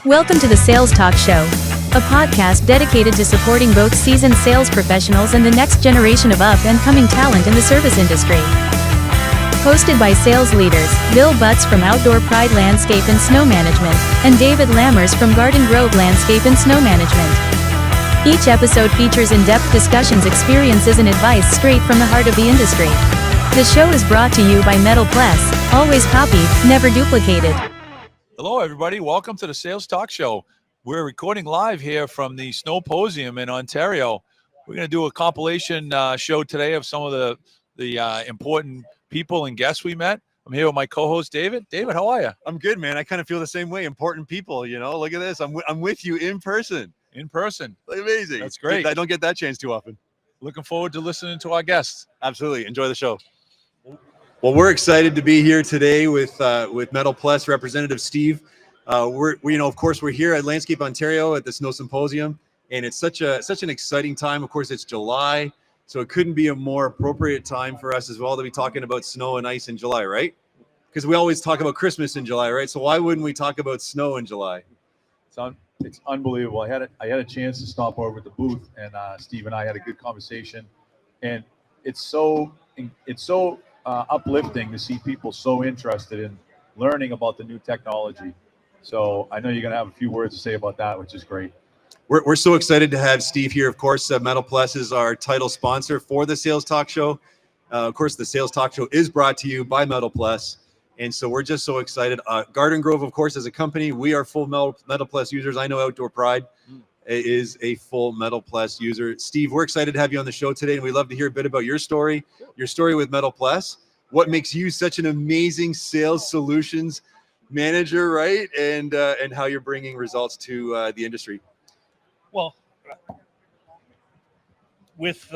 Welcome to the Sales Talk Show, a podcast dedicated to supporting both seasoned sales professionals and the next generation of up-and-coming talent in the service industry. Hosted by sales leaders, Bill Butts from Outdoor Pride Landscape and Snow Management, and David Lammers from Garden Grove Landscape and Snow Management. Each episode features in-depth discussions, experiences, and advice straight from the heart of the industry. The show is brought to you by Metal Plus, always copied, never duplicated. Hello, everybody. Welcome to the Sales Talk Show. We're recording live here from the Snowposium in Ontario. We're going to do a compilation show today of some of the important people and guests we met. I'm here with my co-host, David. David, how are you? I'm good, man. I kind of feel the same way. Important people, you know. Look at this. I'm with you in person. In person. Amazing. That's great. I don't get that chance too often. Looking forward to listening to our guests. Absolutely. Enjoy the show. Well, we're excited to be here today with Metal Plus representative Steve. Of course, we're here at Landscape Ontario at the Snowposium, and it's such an exciting time. Of course, it's July, so it couldn't be a more appropriate time for us as well to be talking about snow and ice in July, right? Because we always talk about Christmas in July, right? So why wouldn't we talk about snow in July? It's unbelievable. I had a chance to stop over at the booth, and Steve and I had a good conversation, and it's so uplifting to see people so interested in learning about the new technology. So I know you're going to have a few words to say about that, which is great. We're so excited to have Steve here. Of course, Metal Plus is our title sponsor for the Sales Talk Show. Of course, the Sales Talk Show is brought to you by Metal Plus. And so we're just so excited. Garden Grove, of course, as a company, we are full Metal Plus users. I know Outdoor Pride is a full Metal Plus user. Steve, we're excited to have you on the show today, and we'd love to hear a bit about your story with Metal Plus. What makes you such an amazing sales solutions manager, right? And how you're bringing results to the industry. Well, with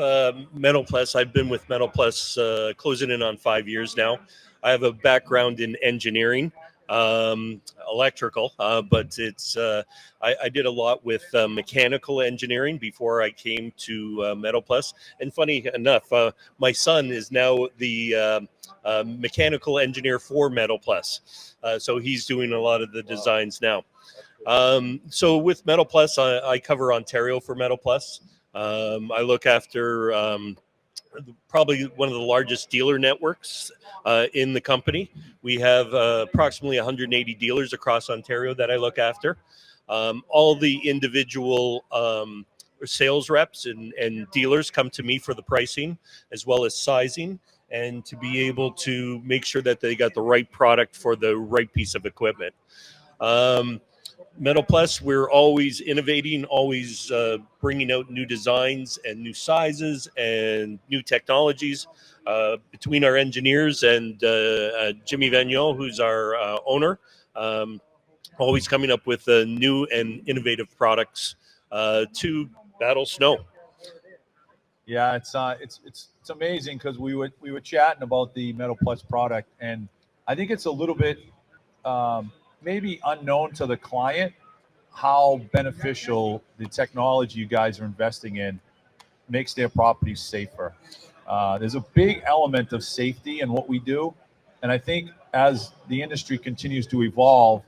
Metal Plus, I've been with Metal Plus closing in on 5 years now. I have a background in engineering, electrical, but I did a lot with mechanical engineering before I came to Metal Plus. And funny enough, my son is now the mechanical engineer for Metal Plus. So he's doing a lot of the designs now. So with Metal Plus, I cover Ontario for Metal Plus. I look after probably one of the largest dealer networks in the company. We have approximately 180 dealers across Ontario that I look after. All the individual sales reps and dealers come to me for the pricing as well as sizing, and to be able to make sure that they got the right product for the right piece of equipment. Metal Plus, we're always innovating, always bringing out new designs and new sizes and new technologies. Between our engineers and Jimmy Vigneault, who's our owner, always coming up with new and innovative products to battle snow. Yeah, it's amazing because we were chatting about the Metal Plus product, and I think it's a little bit maybe unknown to the client how beneficial the technology you guys are investing in makes their properties safer. There's a big element of safety in what we do, and I think as the industry continues to evolve,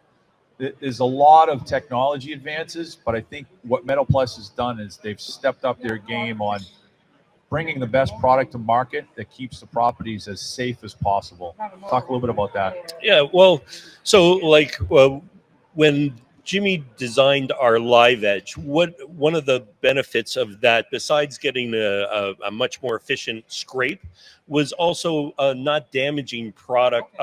there's a lot of technology advances, but I think what Metal Plus has done is they've stepped up their game on bringing the best product to market that keeps the properties as safe as possible. Talk a little bit about that. Yeah, well, so like when Jimmy designed our Live Edge, one of the benefits of that, besides getting a much more efficient scrape, was also not damaging product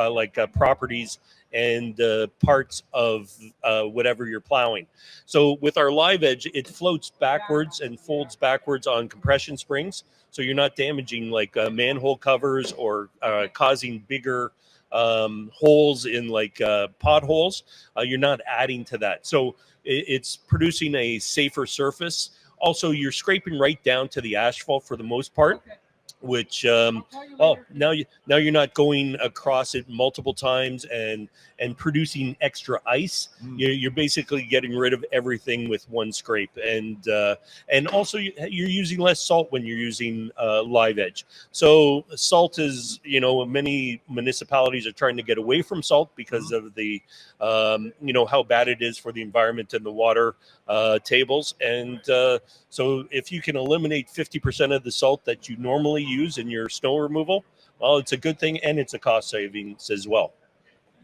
properties and parts of whatever you're plowing. So with our Live Edge, it floats backwards and folds backwards on compression springs. So you're not damaging like manhole covers or causing bigger holes in like potholes. You're not adding to that. So it's producing a safer surface. Also, you're scraping right down to the asphalt for the most part, which now you're not going across it multiple times and and producing extra ice. You're basically getting rid of everything with one scrape, and also you're using less salt when you're using live edge. So salt is, many municipalities are trying to get away from salt because of the how bad it is for the environment and the water tables. And so if you can eliminate 50% of the salt that you normally use in your snow removal, well, it's a good thing, and it's a cost savings as well.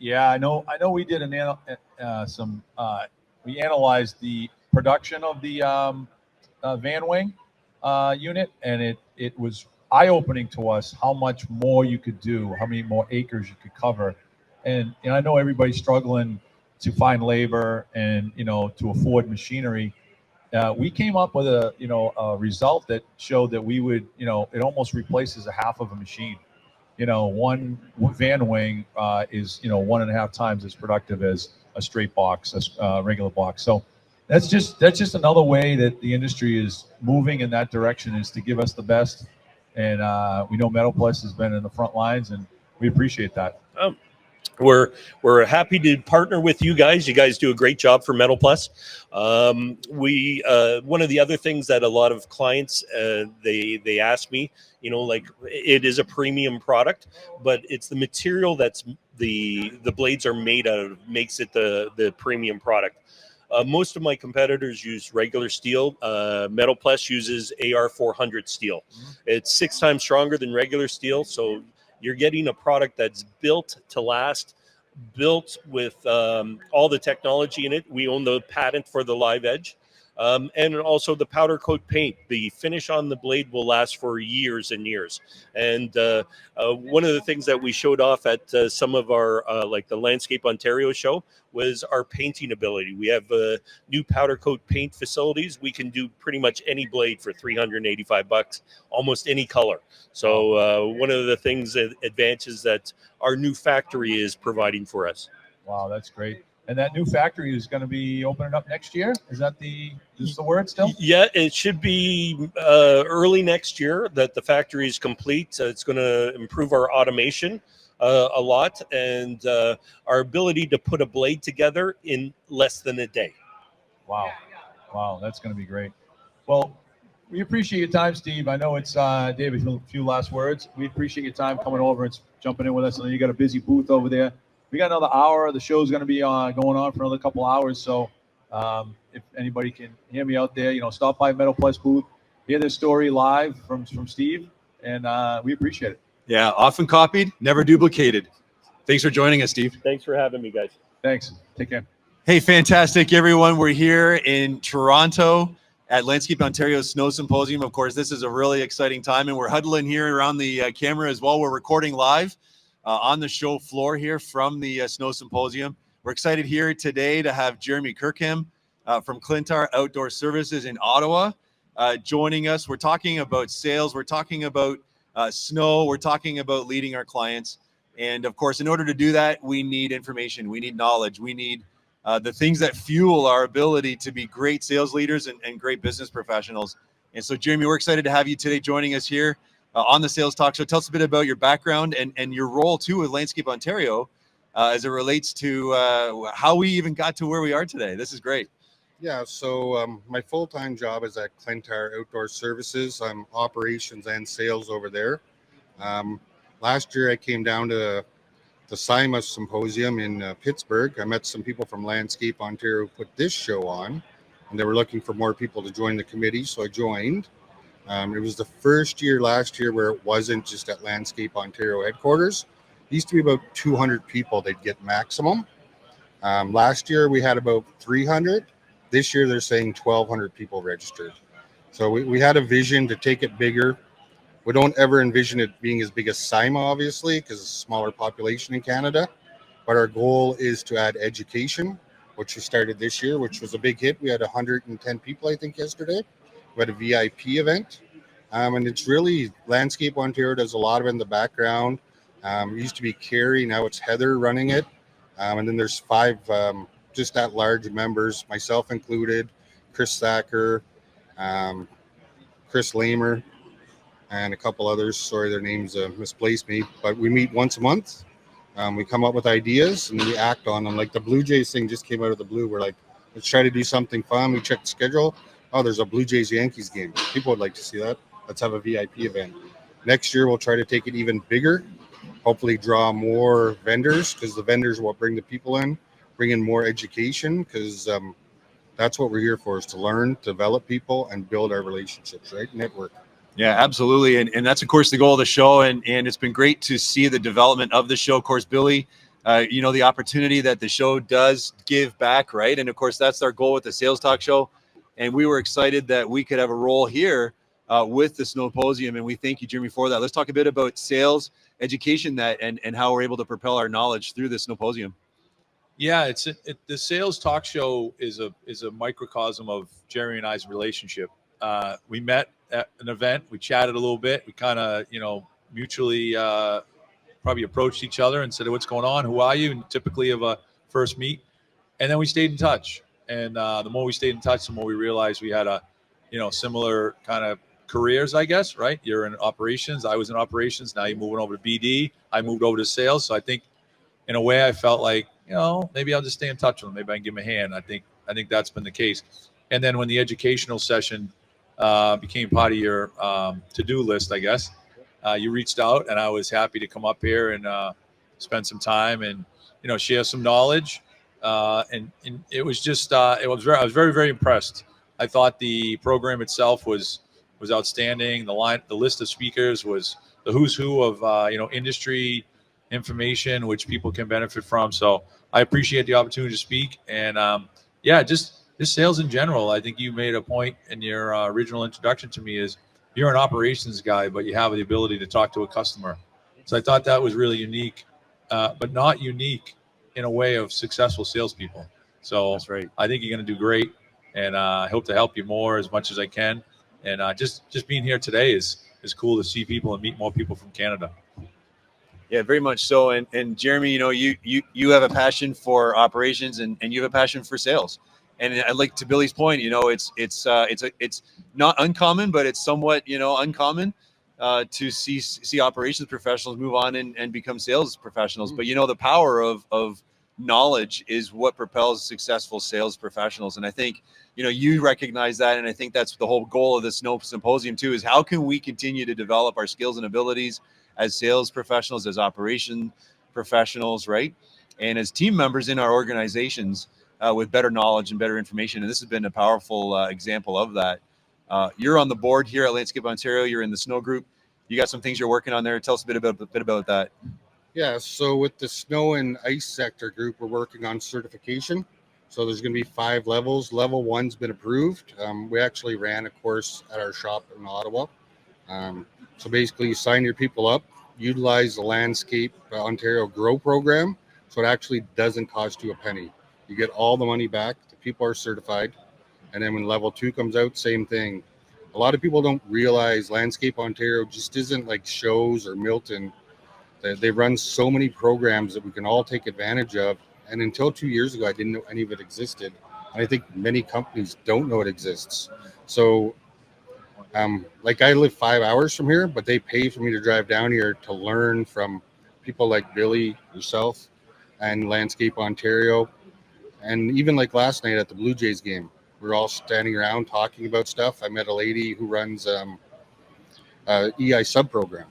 Yeah, I know. We did we analyzed the production of the Van Wing unit, and it was eye-opening to us how much more you could do, how many more acres you could cover. And I know everybody's struggling to find labor and to afford machinery. We came up with a result that showed that we would it almost replaces a half of a machine. One Van Wing is 1.5 times as productive as a straight box, a regular box. So that's just another way that the industry is moving in that direction, is to give us the best. And we know Metal Plus has been in the front lines, and we appreciate that. We're happy to partner with you guys. You guys do a great job for Metal Plus. We one of the other things that a lot of clients they ask me, like, it is a premium product, but it's the material that's the blades are made out of makes it the premium product. Most of my competitors use regular steel. Metal Plus uses AR 400 steel. It's 6 times stronger than regular steel, so you're getting a product that's built to last, built with all the technology in it. We own the patent for the live edge. And also the powder coat paint. The finish on the blade will last for years and years. And one of the things that we showed off at some of our, like the Landscape Ontario show, was our painting ability. We have new powder coat paint facilities. We can do pretty much any blade for $385, almost any color. So one of the things, advantages that our new factory is providing for us. Wow, that's great. And that new factory is going to be opening up next year. Is this the word still? Yeah, it should be early next year that the factory is complete. It's going to improve our automation a lot, and our ability to put a blade together in less than a day. Wow, that's going to be great. Well, we appreciate your time, Steve. I know it's David. A few last words. We appreciate your time coming over and jumping in with us. I know you got a busy booth over there. We got another hour. The show's going to be going on for another couple hours. So if anybody can hear me out there, stop by Metal Plus booth, hear this story live from Steve, and we appreciate it. Yeah, often copied, never duplicated. Thanks for joining us, Steve. Thanks for having me, guys. Thanks. Take care. Hey, fantastic, everyone. We're here in Toronto at Landscape Ontario Snow Symposium. Of course, this is a really exciting time, and we're huddling here around the camera as well. We're recording live on the show floor here from the Snow Symposium. We're excited here today to have Jeremy Kirkham from Clintar Outdoor Services in Ottawa joining us. We're talking about sales. We're talking about snow. We're talking about leading our clients. And of course, in order to do that, we need information. We need knowledge. We need the things that fuel our ability to be great sales leaders and great business professionals. And so, Jeremy, we're excited to have you today joining us here on the Sales Talk Show. Tell us a bit about your background and your role too with Landscape Ontario as it relates to how we even got to where we are today. This is great. Yeah, so my full-time job is at Clintar Outdoor Services. I'm operations and sales over there. Last year I came down to the SIMA Symposium in Pittsburgh. I met some people from Landscape Ontario who put this show on, and they were looking for more people to join the committee, so I joined. It was the first year last year where it wasn't just at Landscape Ontario headquarters. It used to be about 200 people they'd get maximum. Last year we had about 300. This year they're saying 1,200 people registered. So we had a vision to take it bigger. We don't ever envision it being as big as SIMA, obviously, because it's a smaller population in Canada. But our goal is to add education, which we started this year, which was a big hit. We had 110 people, I think, yesterday. We had a VIP event, and it's really Landscape Ontario does a lot of it in the background. It used to be Carrie, now it's Heather running it, and then there's 5 just at large members, myself included, Chris Thacker, Chris Lamer, and a couple others. Sorry, their names misplaced me, but we meet once a month. We come up with ideas and we act on them. Like the Blue Jays thing just came out of the blue. We're like, let's try to do something fun. We check the schedule. Oh, there's a Blue Jays Yankees game. People would like to see that. Let's have a VIP event. Next year, we'll try to take it even bigger. Hopefully draw more vendors, because the vendors will bring the people in, bring in more education, because that's what we're here for, is to learn, develop people, and build our relationships, right? Network. Yeah, absolutely. And that's, of course, the goal of the show. And it's been great to see the development of the show. Of course, Billy, the opportunity that the show does give back, right? And, of course, that's our goal with the Sales Talk Show. And we were excited that we could have a role here with the Snowposium. And we thank you, Jeremy, for that. Let's talk a bit about sales education and how we're able to propel our knowledge through the Snowposium. Yeah, the Sales Talk Show is a microcosm of Jerry and I's relationship. We met at an event. We chatted a little bit. We kind of, mutually probably approached each other and said, "What's going on? Who are you?" And typically of a first meet, and then we stayed in touch. And the more we stayed in touch, the more we realized we had similar kind of careers, I guess. Right? You're in operations. I was in operations. Now you're moving over to BD. I moved over to sales. So I think, in a way, I felt like, maybe I'll just stay in touch with him. Maybe I can give him a hand. I think that's been the case. And then when the educational session became part of your to-do list, I guess, you reached out, and I was happy to come up here and spend some time and share some knowledge. And it was just I was very, very impressed. I thought the program itself was outstanding. The list of speakers was the who's who of industry information which people can benefit from. So I appreciate the opportunity to speak. And just sales in general. I think you made a point in your original introduction to me is you're an operations guy, but you have the ability to talk to a customer. So I thought that was really unique, but not unique in a way of successful salespeople. So That's right. I think you're going to do great, and I hope to help you more as much as I can. And just being here today is cool to see people and meet more people from Canada. Yeah, very much so. And Jeremy, you have a passion for operations and you have a passion for sales. And I like, to Billy's point, it's not uncommon, but it's somewhat uncommon to see operations professionals move on and become sales professionals. But the power of knowledge is what propels successful sales professionals. And I think you recognize that, and I think that's the whole goal of the Snowposium too, is how can we continue to develop our skills and abilities as sales professionals, as operation professionals, right? And as team members in our organizations with better knowledge and better information. And this has been a powerful example of that. You're on the board here at Landscape Ontario. You're in the snow group. You got some things you're working on there. Tell us a bit about that. Yeah, so with the snow and ice sector group, we're working on certification. So there's going to be 5 levels. Level 1's been approved. We actually ran a course at our shop in Ottawa. So basically, you sign your people up, utilize the Landscape Ontario Grow program. So it actually doesn't cost you a penny. You get all the money back. The people are certified. And then when level 2 comes out, same thing. A lot of people don't realize Landscape Ontario just isn't like shows or Milton. They run so many programs that we can all take advantage of. And until 2 years ago, I didn't know any of it existed. And I think many companies don't know it exists. So I live 5 hours from here, but they pay for me to drive down here to learn from people like Billy, yourself, and Landscape Ontario. And even like last night at the Blue Jays game, we're all standing around talking about stuff. I met a lady who runs EI sub program.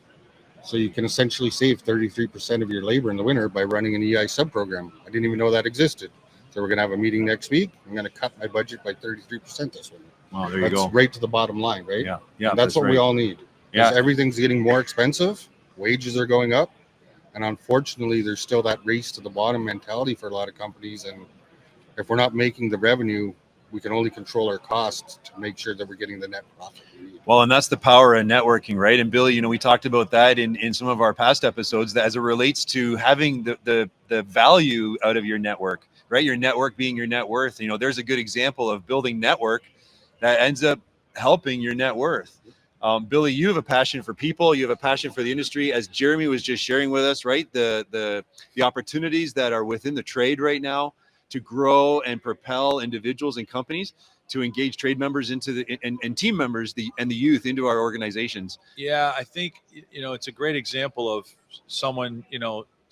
So you can essentially save 33% of your labor in the winter by running an EI sub program. I didn't even know that existed. So we're going to have a meeting next week. I'm going to cut my budget by 33% this winter. Wow, there you go. Right to the bottom line, right? Yeah. And that's what we all need. Yeah. Everything's getting more expensive. Wages are going up. And unfortunately, there's still that race to the bottom mentality for a lot of companies. And if we're not making the revenue, we can only control our costs to make sure that we're getting the net profit we need. Well, and that's the power of networking, right? And Billy, we talked about that in some of our past episodes, that as it relates to having the value out of your network, right? Your network being your net worth. There's a good example of building network that ends up helping your net worth. Billy, you have a passion for people. You have a passion for the industry, as Jeremy was just sharing with us, right? The opportunities that are within the trade right now to grow and propel individuals and companies to engage trade members into and team members, the youth into our organizations. Yeah, I think, it's a great example of someone,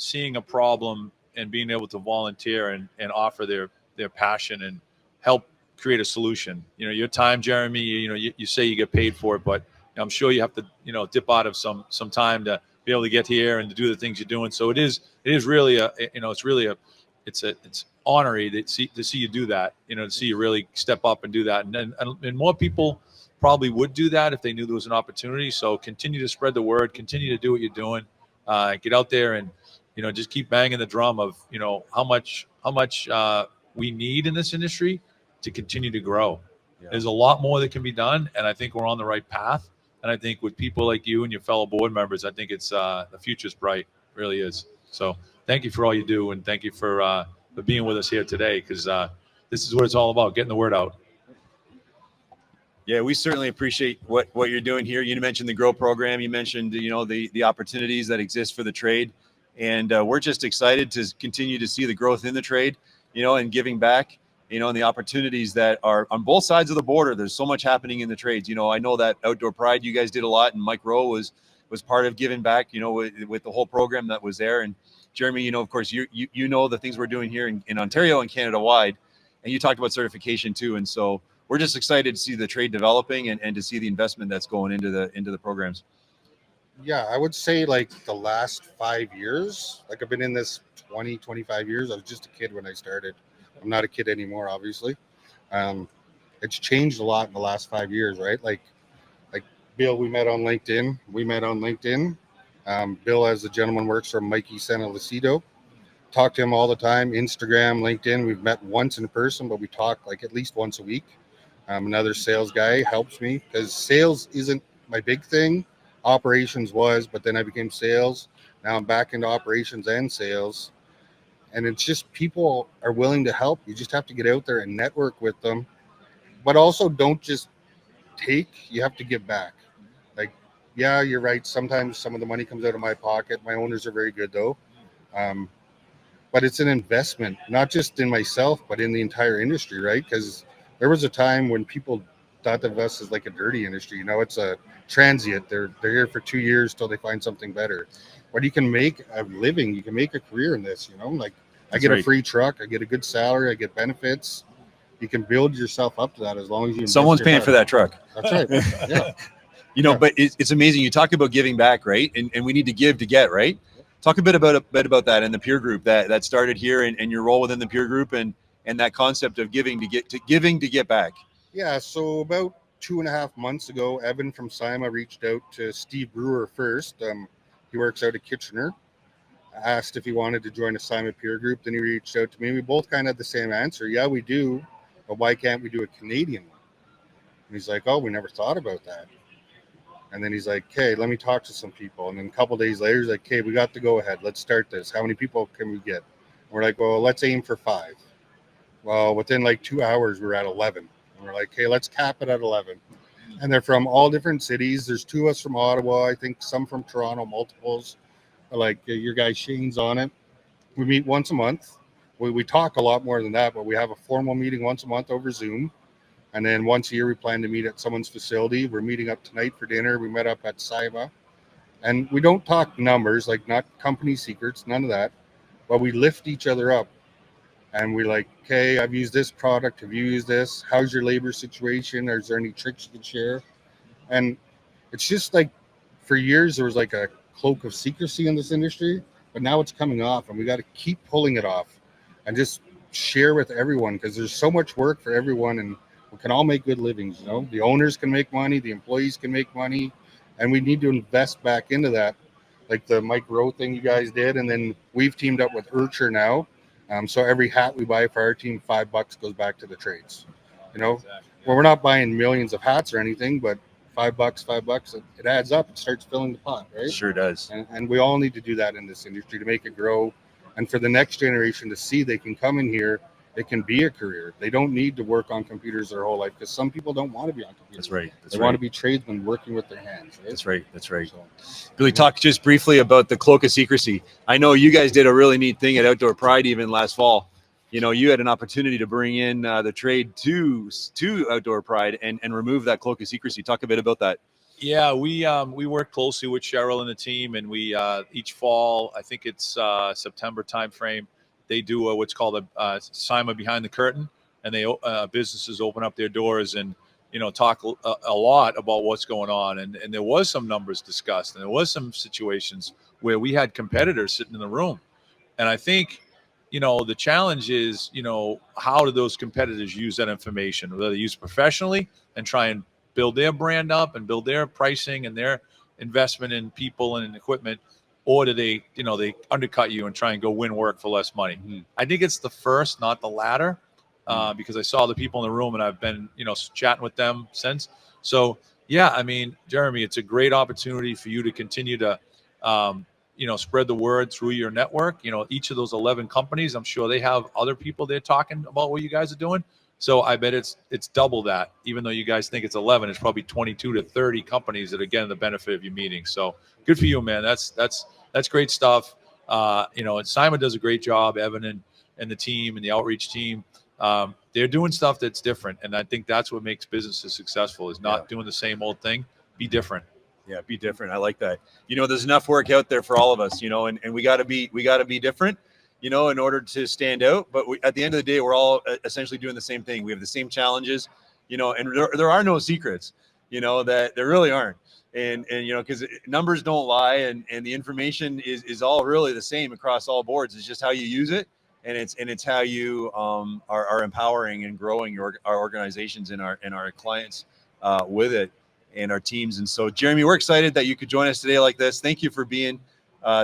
seeing a problem and being able to volunteer and offer their passion and help create a solution. You know, your time, Jeremy, you say you get paid for it, but I'm sure you have to, dip out of some time to be able to get here and to do the things you're doing. So it is really it's honorary to see you do that, to see you really step up and do that. And more people probably would do that if they knew there was an opportunity. So continue to spread the word, continue to do what you're doing, get out there and, just keep banging the drum of, how much we need in this industry to continue to grow. Yeah. There's a lot more that can be done. And I think we're on the right path. And I think with people like you and your fellow board members, I think it's the future's bright, really is. So thank you for all you do. And thank you for being with us here today, because this is what it's all about, getting the word out. Yeah, we certainly appreciate what you're doing here. You mentioned the Grow program. You mentioned, the opportunities that exist for the trade. And we're just excited to continue to see the growth in the trade, and giving back, and the opportunities that are on both sides of the border. There's so much happening in the trades. I know that Outdoor Pride, you guys did a lot, and Mike Rowe was part of giving back, with the whole program that was there. And Jeremy, of course, you know the things we're doing here in Ontario and Canada wide, and you talked about certification too. And so we're just excited to see the trade developing and to see the investment that's going into the programs. Yeah, I would say like the last 5 years, like I've been in this 25 years. I was just a kid when I started. I'm not a kid anymore, obviously. It's changed a lot in the last 5 years, right? Like Bill, we met on LinkedIn. Bill, as the gentleman, works for Mikey Santalicido. Talk to him all the time, Instagram, LinkedIn. We've met once in person, but we talk like at least once a week. Another sales guy helps me because sales isn't my big thing. Operations was, but then I became sales. Now I'm back into operations and sales. And it's just people are willing to help. You just have to get out there and network with them. But also don't just take, you have to give back. Like, yeah, you're right. Sometimes some of the money comes out of my pocket. My owners are very good though. But it's an investment, not just in myself, but in the entire industry, right? Because there was a time when people thought of us as like a dirty industry. It's a transient. They're here for 2 years till they find something better. But you can make a living, you can make a career in this, like I get a free truck, I get a good salary, I get benefits. You can build yourself up to that as long as you. Someone's paying for that truck. That's right. Yeah. But it's amazing. You talk about giving back, right? And we need to give to get, right? Talk a bit about that and the peer group that started here and your role within the peer group and that concept of giving to get back. Yeah. So about 2.5 months ago, Evan from SIMA reached out to Steve Brewer first. He works out of Kitchener. Asked if he wanted to join a SIMA peer group. Then he reached out to me. We both kind of had the same answer. Yeah, we do. But why can't we do a Canadian one? And he's like, oh, we never thought about that. And then he's like, okay, let me talk to some people. And then a couple days later, he's like, okay, we got to go ahead. Let's start this. How many people can we get? And we're like, well, let's aim for 5. Well, within like 2 hours, we're at 11. And we're like, okay, let's cap it at 11. And they're from all different cities. There's 2 of us from Ottawa. I think some from Toronto, multiples. Like your guy Shane's on it. We meet once a month. We talk a lot more than that, but we have a formal meeting once a month over Zoom. And then once a year, we plan to meet at someone's facility. We're meeting up tonight for dinner. We met up at SIMA. And we don't talk numbers, like not company secrets, none of that. But we lift each other up. And we're like, okay, I've used this product. Have you used this? How's your labor situation? Is there any tricks you can share? And it's just like, for years, there was like a cloak of secrecy in this industry. But now it's coming off. And we got to keep pulling it off. And just share with everyone. Because there's so much work for everyone. And we can all make good livings, The owners can make money, the employees can make money, and we need to invest back into that, like the Mike Rowe thing you guys did, and then we've teamed up with Urcher now. So every hat we buy for our team, $5 goes back to the trades. Well, we're not buying millions of hats or anything, but $5, it adds up. It starts filling the pot, right? It sure does. And we all need to do that in this industry to make it grow, and for the next generation to see they can come in here. It can be a career. They don't need to work on computers their whole life because some people don't want to be on computers. That's right. They want to be tradesmen working with their hands. Right? That's right. So, Billy, talk just briefly about the cloak of secrecy. I know you guys did a really neat thing at Outdoor Pride even last fall. You had an opportunity to bring in the trade to Outdoor Pride and remove that cloak of secrecy. Talk a bit about that. Yeah, we work closely with Cheryl and the team, and we each fall, I think it's September timeframe, they do what's called a SIMA behind the curtain, and they businesses open up their doors and talk a lot about what's going on, and there was some numbers discussed, and there was some situations where we had competitors sitting in the room, and I think the challenge is how do those competitors use that information, whether they use it professionally and try and build their brand up and build their pricing and their investment in people and in equipment, or do they they undercut you and try and go win work for less money. I think it's the first, not the latter, because I saw the people in the room and I've been chatting with them since. So yeah, I mean, Jeremy, it's a great opportunity for you to continue to spread the word through your network. Each of those 11 companies, I'm sure they have other people they're talking about what you guys are doing. So I bet it's double that. Even though you guys think it's 11, it's probably 22 to 30 companies that are getting the benefit of your meeting. So good for you, man. That's great stuff. And Simon does a great job, Evan and the team and the outreach team. They're doing stuff that's different, and I think that's what makes businesses successful, is not doing the same old thing. Be different. Yeah, be different. I like that. There's enough work out there for all of us, and we got to be different, in order to stand out. But at the end of the day, we're all essentially doing the same thing. We have the same challenges, and there are no secrets, that there really aren't. And because numbers don't lie, and the information is all really the same across all boards. It's just how you use it, and it's how you are empowering and growing our organizations and our clients with it, and our teams. And so, Jeremy, we're excited that you could join us today like this. Thank you for being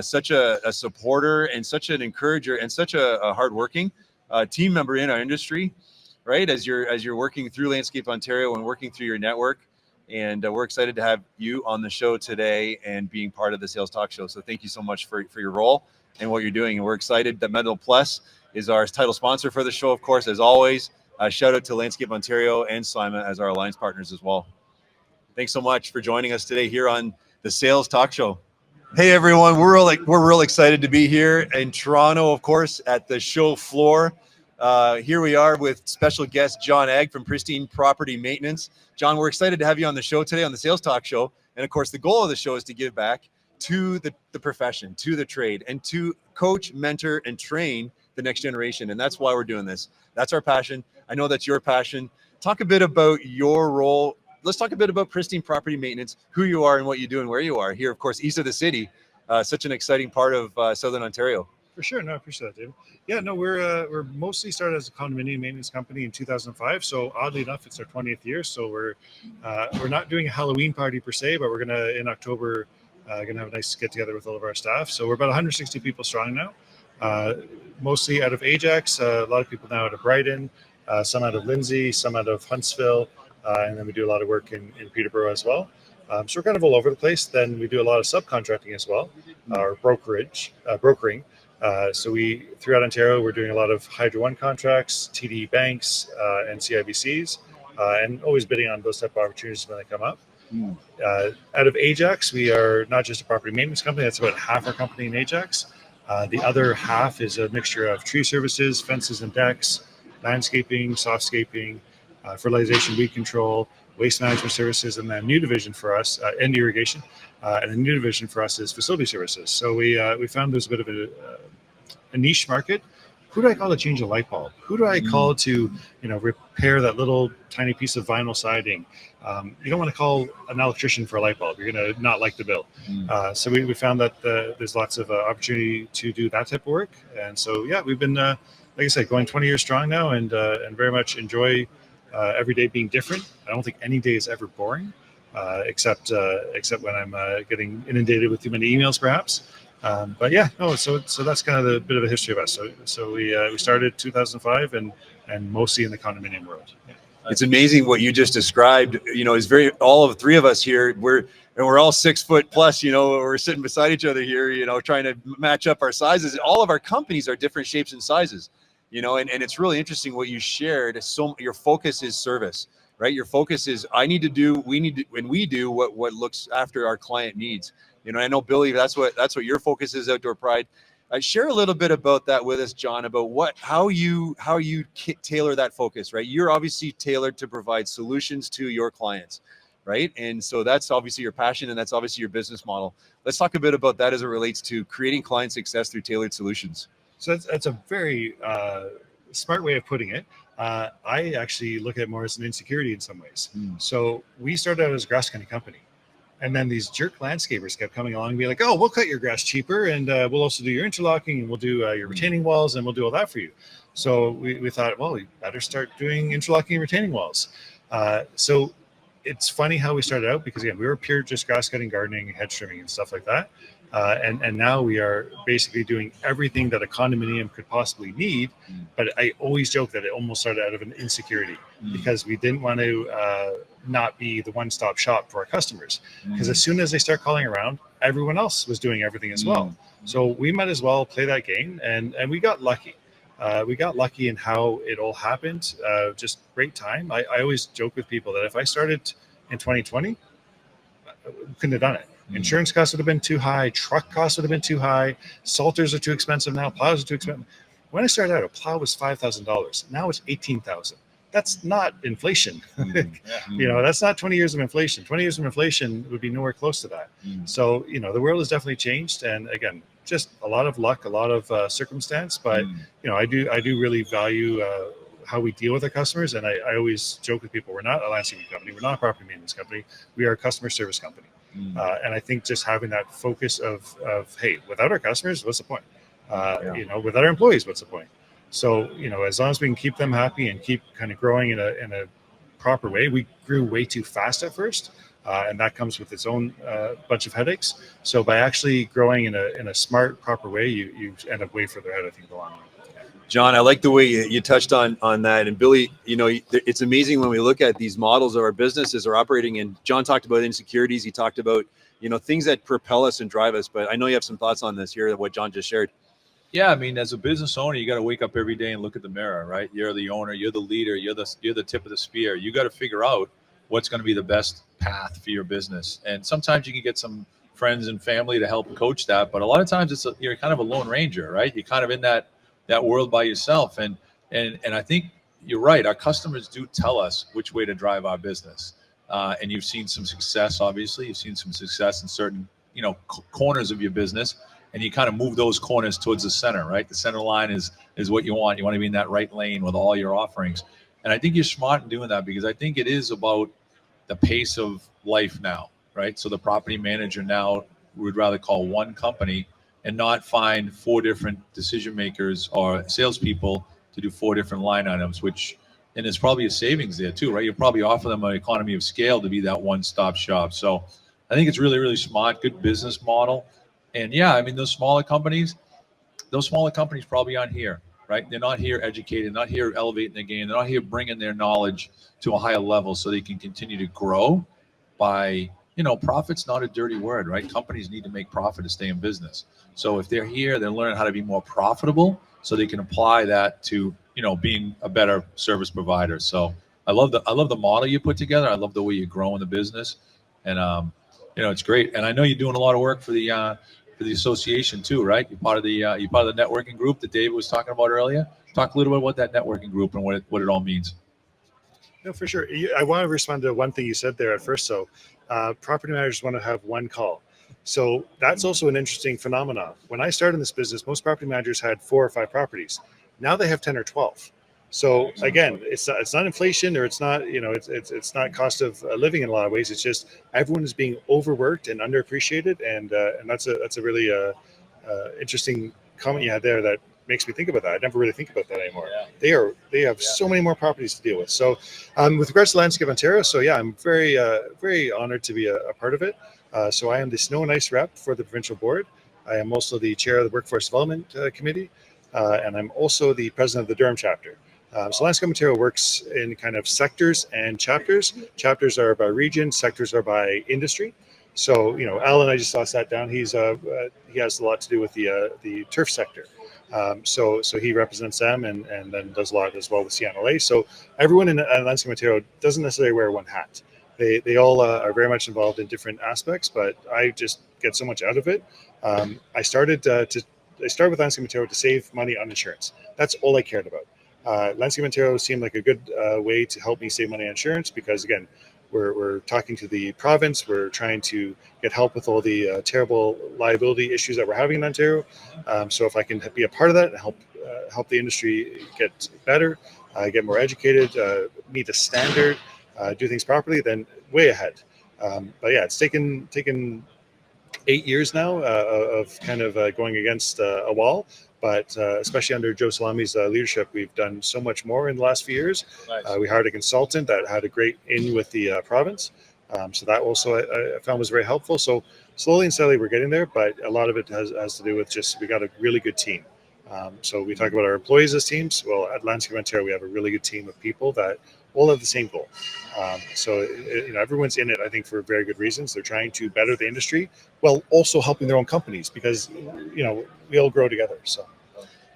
such a supporter and such an encourager and such a hardworking team member in our industry, right? As you're working through Landscape Ontario and working through your network. And we're excited to have you on the show today and being part of the Sales Talk Show. So thank you so much for your role and what you're doing. And we're excited that Metal Plus is our title sponsor for the show, of course, as always. Shout out to Landscape Ontario and Simon as our alliance partners as well. Thanks so much for joining us today here on the Sales Talk Show. Hey everyone, we're real excited to be here in Toronto, of course, at the show floor. Here we are with special guest John Egg from Pristine Property Maintenance. John, we're excited to have you on the show today on the Sales Talk Show. And of course, the goal of the show is to give back to the profession, to the trade, and to coach, mentor, and train the next generation. And that's why we're doing this. That's our passion. I know that's your passion. Talk a bit about your role. Let's talk a bit about Pristine Property Maintenance, who you are and what you do and where you are here, of course, east of the city, such an exciting part of Southern Ontario. For sure. No, I appreciate that, David. Yeah, no, we're mostly started as a condominium maintenance company in 2005. So oddly enough, it's our 20th year. So we're not doing a Halloween party per se, but we're in October, gonna have a nice get together with all of our staff. So we're about 160 people strong now, mostly out of Ajax, a lot of people now out of Brighton, some out of Lindsay, some out of Huntsville. And then we do a lot of work in Peterborough as well. So we're kind of all over the place. Then we do a lot of subcontracting as well, or brokering. So throughout Ontario, we're doing a lot of Hydro One contracts, TD banks, and CIBCs, and always bidding on those type of opportunities when they come up. Out of Ajax, we are not just a property maintenance company. That's about half our company in Ajax. The other half is a mixture of tree services, fences and decks, landscaping, softscaping, fertilization, weed control, waste management services, and then a new division for us, and irrigation. And a new division for us is facility services. So we found there's a bit of a niche market. Who do I call to change a light bulb? Who do I call to repair that little tiny piece of vinyl siding? You don't want to call an electrician for a light bulb. You're going to not like the bill. So we found that there's lots of opportunity to do that type of work. And so yeah, we've been like I said, going 20 years strong now, and very much enjoy every day being different. I don't think any day is ever boring, except when I'm getting inundated with too many emails, perhaps. But yeah, no. So that's kind of the bit of a history of us. So we started 2005 and mostly in the condominium world. Yeah. It's amazing what you just described. Is all of three of us here. We're all 6 foot plus. We're sitting beside each other here. Trying to match up our sizes. All of our companies are different shapes and sizes. And it's really interesting what you shared. So your focus is service, right? Your focus is we do what looks after our client needs. I know, Billy, that's what your focus is, Outdoor Pride. Share a little bit about that with us, John, about how you tailor that focus, right? You're obviously tailored to provide solutions to your clients, right? And so that's obviously your passion, and that's obviously your business model. Let's talk a bit about that as it relates to creating client success through tailored solutions. So that's a very smart way of putting it. I actually look at it more as an insecurity in some ways. So we started out as a grass cutting company. And then these jerk landscapers kept coming along and be like, oh, we'll cut your grass cheaper. And we'll also do your interlocking, and we'll do your retaining walls, and we'll do all that for you. So we thought, well, we better start doing interlocking and retaining walls. So it's funny how we started out, because again, we were pure just grass cutting, gardening, hedge trimming, and stuff like that. And now we are basically doing everything that a condominium could possibly need. But I always joke that it almost started out of an insecurity, because we didn't want to not be the one-stop shop for our customers. Because as soon as they start calling around, everyone else was doing everything as well. So we might as well play that game, and we got lucky. We got lucky in how it all happened. Just great time. I always joke with people that if I started in 2020, we couldn't have done it. Insurance costs would have been too high. Truck costs would have been too high. Salters are too expensive now. Plows are too expensive. When I started out, a plow was $5,000. Now it's $18,000. That's not inflation. That's not 20 years of inflation. 20 years of inflation would be nowhere close to that. So, the world has definitely changed. And again, just a lot of luck, a lot of circumstance. But, I do really value how we deal with our customers. And I always joke with people, we're not a landscaping company. We're not a property maintenance company. We are a customer service company. And I think just having that focus of hey, without our customers, what's the point? Without our employees, what's the point? So, as long as we can keep them happy and keep kind of growing in a proper way. We grew way too fast at first, and that comes with its own bunch of headaches. So by actually growing in a smart, proper way, you end up way further ahead, I think, in the long run. John, I like the way you touched on that. And Billy, it's amazing when we look at these models of our businesses are operating in. John talked about insecurities. He talked about, things that propel us and drive us. But I know you have some thoughts on this here, what John just shared. Yeah, I mean, as a business owner, you got to wake up every day and look at the mirror, right? You're the owner, you're the leader, you're the tip of the spear. You got to figure out what's going to be the best path for your business. And sometimes you can get some friends and family to help coach that, but a lot of times you're kind of a lone ranger, right? You're kind of in that world by yourself. And I think you're right. Our customers do tell us which way to drive our business. And you've seen some success, obviously. You've seen some success in certain, corners of your business. And you kind of move those corners towards the center, right? The center line is what you want. You want to be in that right lane with all your offerings. And I think you're smart in doing that, because I think it is about the pace of life now, right? So the property manager now would rather call one company and not find 4 different decision makers or salespeople to do 4 different line items, and there's probably a savings there too, right? You'll probably offer them an economy of scale to be that one-stop shop. So I think it's really, really smart, good business model. And yeah, I mean, those smaller companies probably aren't here, right? They're not here educated, not here elevating their game. They're not here bringing their knowledge to a higher level so they can continue to grow by, profit's not a dirty word, right? Companies need to make profit to stay in business. So if they're here, they're learning how to be more profitable so they can apply that to, being a better service provider. So I love the model you put together. I love the way you're growing the business. And, it's great. And I know you're doing a lot of work for the association too, right? You're part of the networking group that David was talking about earlier. Talk a little bit about that networking group and what it all means. No, for sure. I want to respond to one thing you said there at first. So property managers want to have one call. So that's also an interesting phenomenon. When I started in this business, most property managers had 4 or 5 properties. Now they have 10 or 12. So again, it's not inflation, or it's not, it's not cost of living in a lot of ways. It's just everyone is being overworked and underappreciated, and that's a really interesting comment you had there that makes me think about that. I never really think about that anymore. Yeah. They have so many more properties to deal with. So with regards to Landscape Ontario, so yeah, I'm very very honored to be a part of it. So I am the Snow and Ice rep for the provincial board. I am also the chair of the Workforce Development Committee, and I'm also the president of the Durham chapter. So Landscape Ontario works in kind of sectors and chapters. Chapters are by region, sectors are by industry. So, Alan, I just sat down. He has a lot to do with the turf sector. So he represents them and then does a lot as well with CNLA. So everyone in Landscape Ontario doesn't necessarily wear one hat. They all are very much involved in different aspects, but I just get so much out of it. I started with Landscape Ontario to save money on insurance. That's all I cared about. Landscape Ontario seemed like a good way to help me save money on insurance, because again, we're talking to the province. We're trying to get help with all the terrible liability issues that we're having in Ontario. So if I can be a part of that and help the industry get better, get more educated, meet a standard, do things properly, then way ahead. But yeah, it's taken 8 years now of kind of going against a wall. But especially under Joe Salami's leadership, we've done so much more in the last few years. Nice. We hired a consultant that had a great in with the province. So that also I found was very helpful. So slowly and steadily we're getting there, but a lot of it has to do with just we got a really good team. So we talk about our employees as teams. Well, at Landscape Ontario, we have a really good team of people that all have the same goal. So everyone's in it, I think, for very good reasons. They're trying to better the industry while also helping their own companies because we all grow together. So.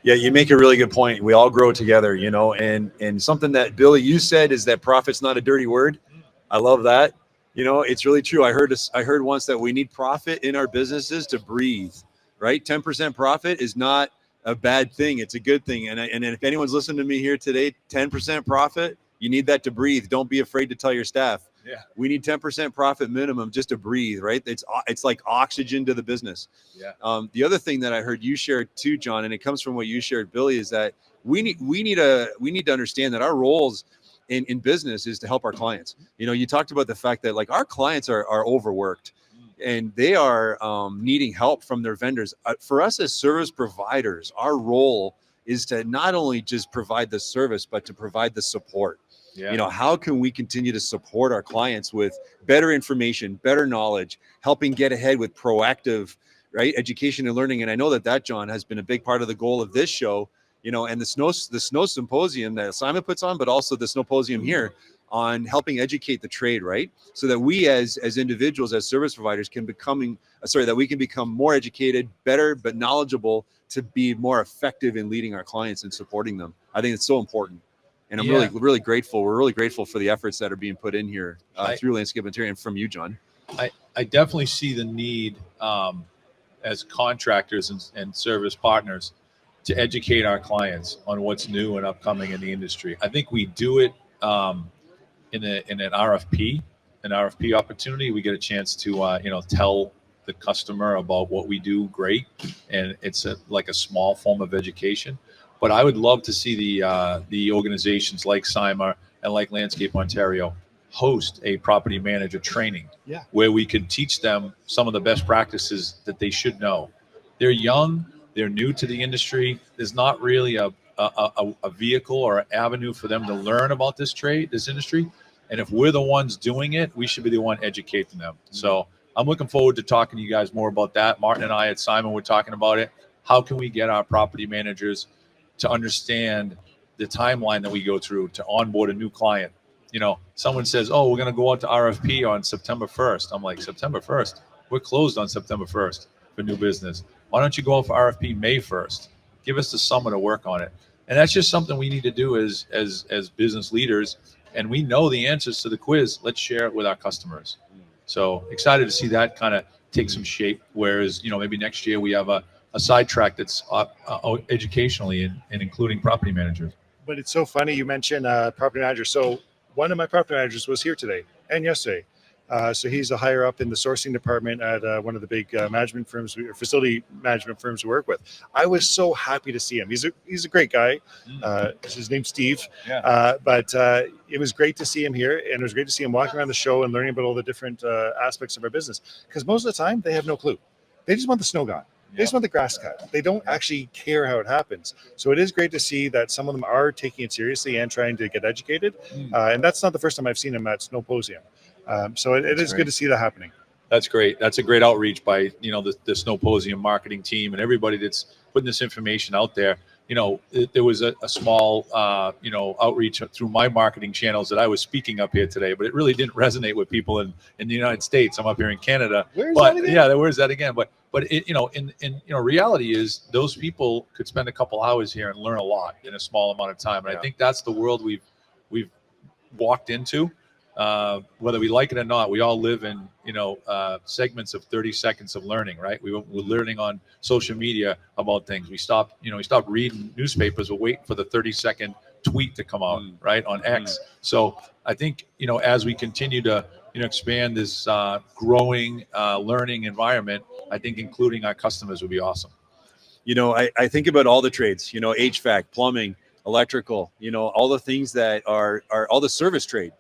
Yeah, you make a really good point. We all grow together, and something that Billy, you said is that profit's not a dirty word. I love that. It's really true. I heard once that we need profit in our businesses to breathe, right? 10% profit is not a bad thing. It's a good thing. And if anyone's listening to me here today, 10% profit, you need that to breathe. Don't be afraid to tell your staff. Yeah. We need 10% profit minimum just to breathe, right? It's like oxygen to the business. Yeah. The other thing that I heard you share too, John, and it comes from what you shared, Billy, is that we need to understand that our roles in business is to help our clients. You talked about the fact that like our clients are overworked and they are needing help from their vendors. For us as service providers, our role is to not only just provide the service, but to provide the support. Yeah. How can we continue to support our clients with better information, better knowledge, helping get ahead with proactive, right, education and learning? And I know that John has been a big part of the goal of this show, and the snow symposium that Simon puts on, but also the Snowposium here on helping educate the trade, right? So that we as individuals, as service providers that we can become more educated, better, but knowledgeable to be more effective in leading our clients and supporting them. I think it's so important. And I'm really grateful. We're really grateful for the efforts that are being put in here through Landscape Ontario and from you, John. I definitely see the need as contractors and service partners to educate our clients on what's new and upcoming in the industry. I think we do it in an RFP opportunity. We get a chance to tell the customer about what we do great, and it's like a small form of education. But I would love to see the organizations like CIMA and like Landscape Ontario host a property manager training where we could teach them some of the best practices that they should know. They're young, they're new to the industry. There's not really a vehicle or an avenue for them to learn about this industry. And if we're the ones doing it, we should be the one educating them. So I'm looking forward to talking to you guys more about that. Martin and I at Simon were talking about it. How can we get our property managers to understand the timeline that we go through to onboard a new client? Someone says, oh, we're going to go out to RFP on September 1st. I'm like, September 1st? We're closed on September 1st for new business. Why don't you go out for RFP May 1st? Give us the summer to work on it. And that's just something we need to do as business leaders. And we know the answers to the quiz. Let's share it with our customers. So excited to see that kind of take some shape. Whereas, maybe next year we have a sidetrack that's educationally and including property managers. But it's so funny you mentioned property managers. So one of my property managers was here today and yesterday. So he's a higher up in the sourcing department at one of the big management firms, or facility management firms we work with. I was so happy to see him. He's a great guy. His name's Steve. Yeah. But it was great to see him here, and it was great to see him walking around the show and learning about all the different aspects of our business. Because most of the time they have no clue. They just want the snow gone. They just want the grass cut. They don't actually care how it happens. So it is great to see that some of them are taking it seriously and trying to get educated. And that's not the first time I've seen him at Snowposium. So it is good to see that happening. That's great. That's a great outreach by, the Snowposium marketing team and everybody that's putting this information out there. There was a small, outreach through my marketing channels that I was speaking up here today, but it really didn't resonate with people in the United States. I'm up here in Canada. Where's that again? But it, in reality is those people could spend a couple hours here and learn a lot in a small amount of time. And I think that's the world we've walked into. Whether we like it or not, we all live in, segments of 30 seconds of learning, right? We're learning on social media about things. We stopped reading newspapers. We're waiting for the 30-second tweet to come out, right, on X. So I think, as we continue to, expand this growing learning environment, I think including our customers would be awesome. I think about all the trades, HVAC, plumbing, electrical, all the things that are all the service trade.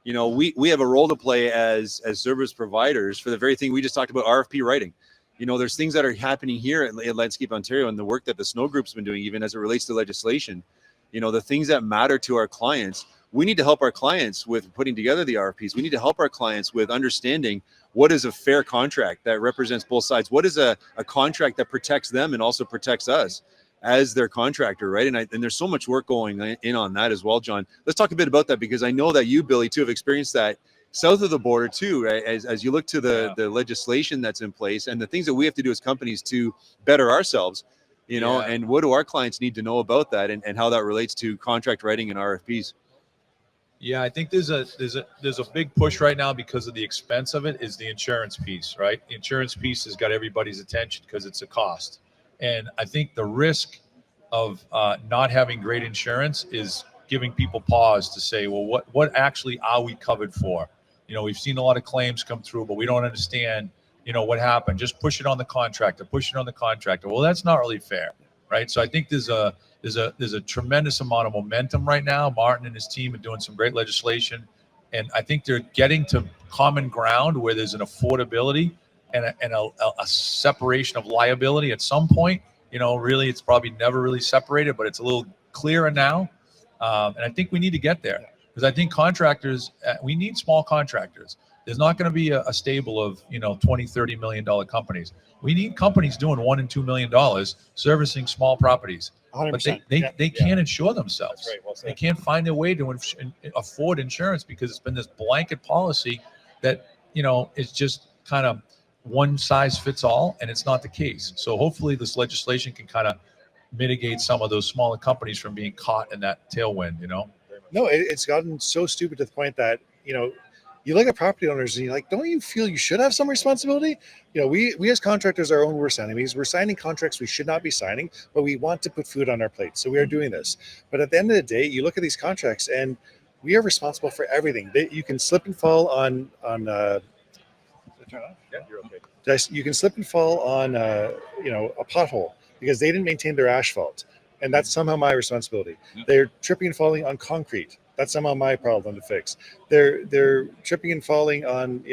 We have a role to play as service providers for the very thing we just talked about, RFP writing. There's things that are happening here at Landscape Ontario and the work that the Snow Group's been doing, even as it relates to legislation. The things that matter to our clients, we need to help our clients with putting together the RFPs. We need to help our clients with understanding what is a fair contract that represents both sides. What is a contract that protects them and also protects us as their contractor, right? And there's so much work going in on that as well, John. Let's talk a bit about that, because I know that you, Billy, too, have experienced that south of the border too, right? As you look to the legislation that's in place and the things that we have to do as companies to better ourselves, and what do our clients need to know about that, and how that relates to contract writing and RFPs? Yeah, I think there's a big push right now because of the expense of it, is the insurance piece, right? The insurance piece has got everybody's attention because it's a cost. And I think the risk of not having great insurance is giving people pause to say, well, what actually are we covered for? We've seen a lot of claims come through, but we don't understand, what happened. Just push it on the contractor, Well, that's not really fair, right? So I think there's a tremendous amount of momentum right now. Martin and his team are doing some great legislation, and I think they're getting to common ground where there's an affordability and a separation of liability at some point. Really, it's probably never really separated, but it's a little clearer now. And I think we need to get there, because I think contractors, we need small contractors. There's not going to be a stable of, $20-30 million companies. We need companies doing $1 and $2 million servicing small properties. 100%. But they can't insure themselves. That's right. Well said. They can't find their way to afford insurance, because it's been this blanket policy that, is just kind of one size fits all, and it's not the case. So hopefully this legislation can kind of mitigate some of those smaller companies from being caught in that tailwind. No, it's gotten so stupid to the point that, you look at property owners and you're like, don't you feel you should have some responsibility? We as contractors are our own worst enemies. We're signing contracts we should not be signing, but we want to put food on our plate. So we are doing this. But at the end of the day, you look at these contracts and we are responsible for everything. You can slip and fall on you can slip and fall on a pothole because they didn't maintain their asphalt, and that's somehow my responsibility. They're tripping and falling on concrete. That's somehow my problem to fix. They're tripping and falling on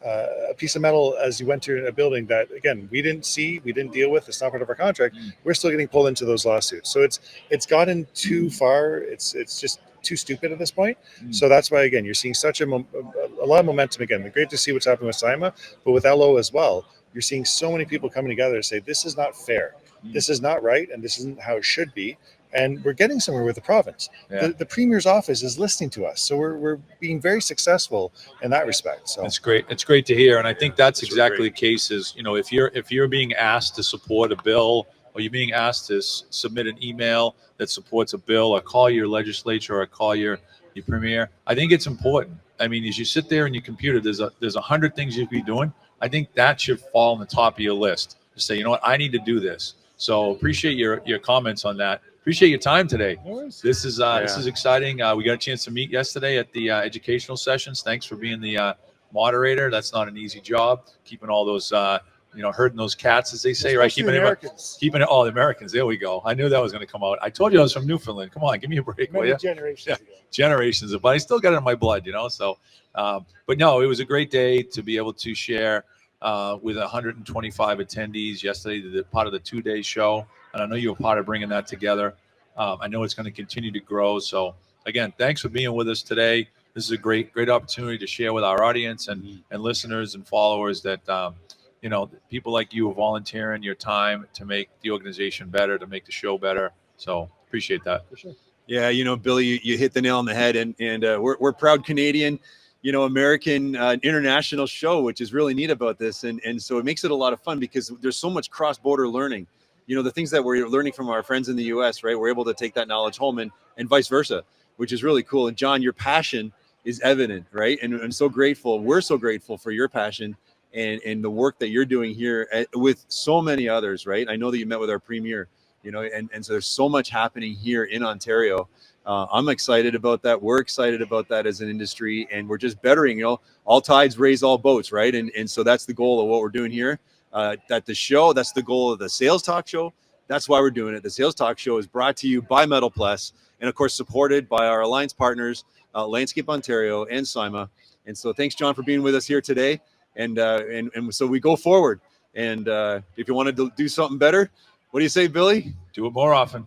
a piece of metal as you went to a building that, again, we didn't see, we didn't deal with. It's not part of our contract. We're still getting pulled into those lawsuits. So it's gotten too far. It's just too stupid at this point. So that's why, again, you're seeing such a lot of momentum. Again, great to see what's happening with SIMA, but with LO as well. You're seeing so many people coming together to say this is not fair, this is not right, and this isn't how it should be. And we're getting somewhere with the province. The Premier's office is listening to us, so we're being very successful in that respect. So it's great. It's great to hear, and I think that's exactly the case. Is if you're being asked to support a bill, or you're being asked to submit an email that supports a bill, or call your legislature, or call your Premier, I think it's important. I mean, as you sit there in your computer, there's 100 things you could be doing. I think that should fall on the top of your list to say, I need to do this. So appreciate your comments on that. Appreciate your time today. This is exciting. We got a chance to meet yesterday at the educational sessions. Thanks for being the moderator. That's not an easy job, keeping all those herding those cats, as they say, right? Keeping it all the Americans. There we go. I knew that was going to come out. I told you I was from Newfoundland. Come on, give me a break, will you? Generations, but I still got it in my blood, So, but no, it was a great day to be able to share with 125 attendees yesterday, the part of the 2-day show. And I know you were part of bringing that together. I know it's going to continue to grow. So again, thanks for being with us today. This is a great opportunity to share with our audience and listeners and followers that, people like you are volunteering your time to make the organization better, to make the show better. So appreciate that. For sure. Yeah, Billy, you hit the nail on the head, and we're proud Canadian, American international show, which is really neat about this. And so it makes it a lot of fun because there's so much cross-border learning. The things that we're learning from our friends in the US, right? We're able to take that knowledge home and vice versa, which is really cool. And John, your passion is evident, right? And I'm so grateful. We're so grateful for your passion and the work that you're doing here with so many others, right? I know that you met with our Premier, and so there's so much happening here in Ontario. I'm excited about that. We're excited about that as an industry, and we're just bettering. All tides raise all boats, right? And so that's the goal of what we're doing here. That's the goal of the Sales Talk Show. That's why we're doing it. The Sales Talk Show is brought to you by Metal Plus, and of course supported by our alliance partners, Landscape Ontario and SIMA. And so thanks, John, for being with us here today. And so we go forward. And if you want to do something better, what do you say, Billy? Do it more often.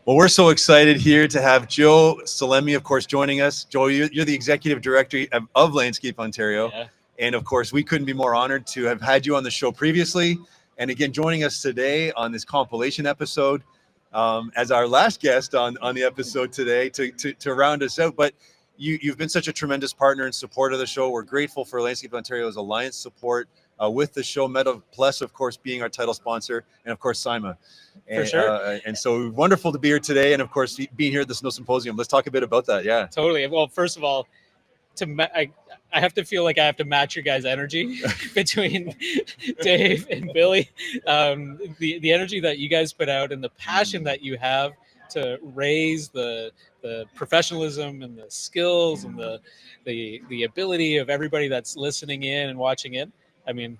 Well, we're so excited here to have Joe Salemi, of course, joining us. Joe, you're the executive director of Landscape Ontario. Yeah. And of course, we couldn't be more honored to have had you on the show previously. And again, joining us today on this compilation episode as our last guest on the episode today to round us out. But you've been such a tremendous partner and support of the show. We're grateful for Landscape Ontario's alliance support with the show, Metal Plus, of course, being our title sponsor, and of course, SIMA. For sure. And so wonderful to be here today, and of course, being here at the Snowposium. Let's talk a bit about that. Yeah. Totally. Well, first of all, I have to feel like I have to match your guys' energy between Dave and Billy. The energy that you guys put out and the passion that you have to raise the professionalism and the skills and the ability of everybody that's listening in and watching it. I mean,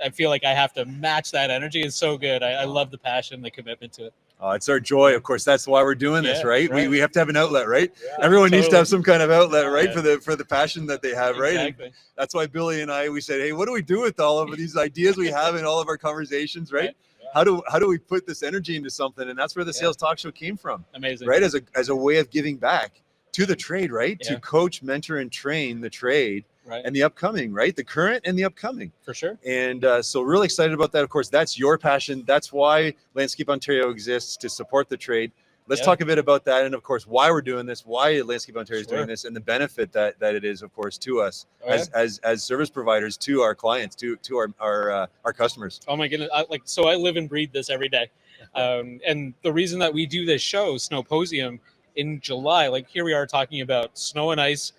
I feel like I have to match that energy. It's so good. I love the passion, the commitment to it. It's our joy. Of course, that's why we're doing this, right? We have to have an outlet, right? Everyone needs to have some kind of outlet, right? For the passion that they have, right? Exactly. And that's why Billy and we said, hey, what do we do with all of these ideas we have in all of our conversations, right? How do we put this energy into something? And that's where the Sales Talk Show came from. Amazing. Right? As a way of giving back to the trade, right? To coach, mentor, and train the trade. Right. And the upcoming, right? The current and the upcoming. For sure. And so really excited about that. Of course, that's your passion. That's why Landscape Ontario exists, to support the trade. Let's talk a bit about that. And of course, why we're doing this, why Landscape Ontario is doing this, and the benefit that it is, of course, to us as service providers, to our clients, to our customers. Oh my goodness. I live and breathe this every day. And the reason that we do this show, Snowposium, in July, like here we are talking about snow and ice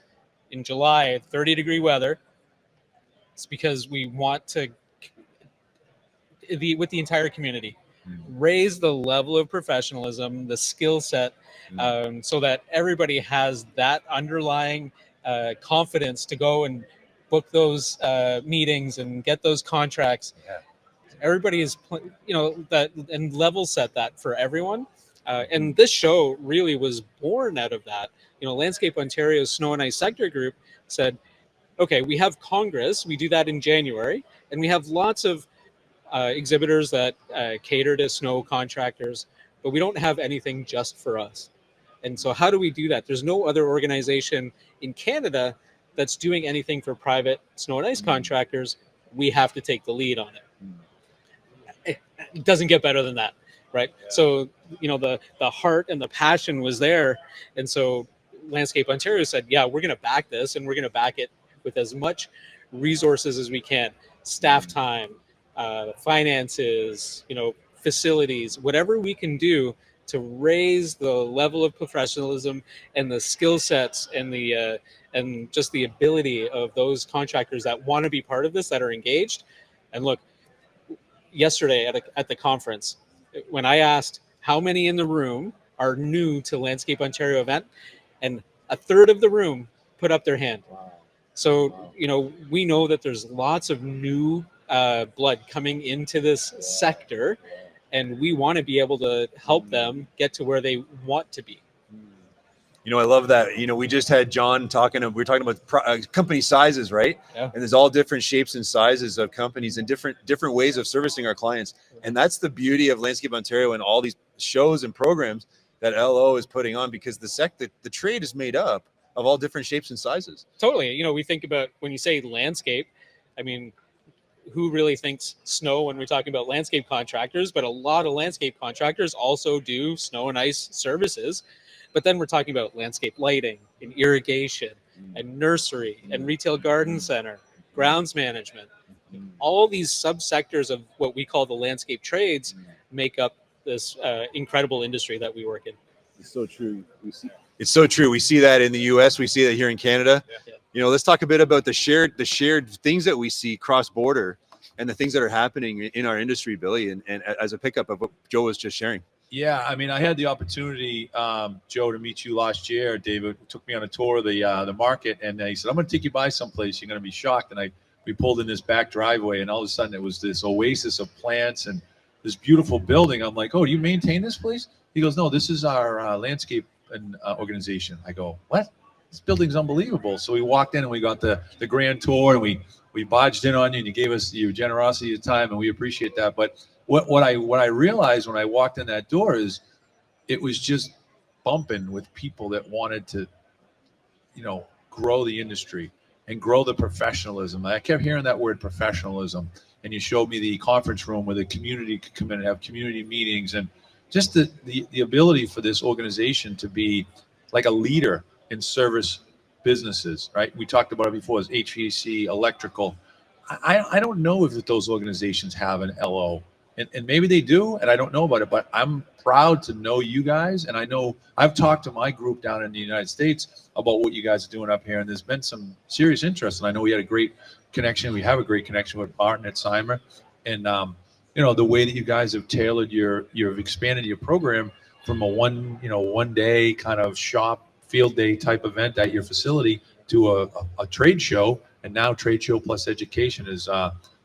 in July, 30-degree weather. It's because we want to, with the entire community, raise the level of professionalism, the skill set, so that everybody has that underlying confidence to go and book those meetings and get those contracts. Everybody is, that, and level set that for everyone. And this show really was born out of that. Landscape Ontario's Snow and Ice Sector Group said, okay, we have Congress, we do that in January, and we have lots of exhibitors that cater to snow contractors, but we don't have anything just for us. And so how do we do that? There's no other organization in Canada that's doing anything for private snow and ice contractors. We have to take the lead on it. It doesn't get better than that. Right. So, the heart and the passion was there. And so Landscape Ontario said, yeah, we're going to back this, and we're going to back it with as much resources as we can, staff time, finances, facilities, whatever we can do to raise the level of professionalism and the skill sets and and just the ability of those contractors that want to be part of this, that are engaged. And look, yesterday at the conference, when I asked how many in the room are new to Landscape Ontario event, and a third of the room put up their hand. So, we know that there's lots of new blood coming into this sector, and we want to be able to help them get to where they want to be. I love that. We just had John we were talking about company sizes, right? Yeah. And there's all different shapes and sizes of companies and different ways of servicing our clients. And that's the beauty of Landscape Ontario and all these shows and programs that LO is putting on, because the trade is made up of all different shapes and sizes. Totally. We think about, when you say landscape, I mean, who really thinks snow when we're talking about landscape contractors? But a lot of landscape contractors also do snow and ice services. But then we're talking about landscape lighting and irrigation and nursery and retail garden center, grounds management. All these subsectors of what we call the landscape trades make up this incredible industry that we work in. It's so true. It's so true. We see that in the U.S. We see that here in Canada. Yeah. Let's talk a bit about the shared things that we see cross-border and the things that are happening in our industry, Billy, and as a pickup of what Joe was just sharing. Yeah, I mean, I had the opportunity, Joe, to meet you last year. David took me on a tour of the market, and he said, "I'm going to take you by someplace. You're going to be shocked." And we pulled in this back driveway, and all of a sudden, it was this oasis of plants and this beautiful building. I'm like, "Oh, do you maintain this place?" He goes, "No, this is our landscape and organization." I go, "What? This building's unbelievable." So we walked in, and we got the grand tour, and we barged in on you, and you gave us your generosity of time, and we appreciate that. But what I realized when I walked in that door is it was just bumping with people that wanted to, grow the industry and grow the professionalism. I kept hearing that word professionalism, and you showed me the conference room where the community could come in and have community meetings, and just the ability for this organization to be like a leader in service businesses, right? We talked about it before as HVAC, electrical. I don't know if those organizations have an LO, and maybe they do, and I don't know about it, but I'm proud to know you guys. And I know I've talked to my group down in the United States about what you guys are doing up here, and there's been some serious interest. And I know we had a great connection. We have a great connection with Martin at Cymer, and the way that you guys have tailored you've expanded your program from a one day kind of shop field day type event at your facility to a trade show, and now trade show plus education is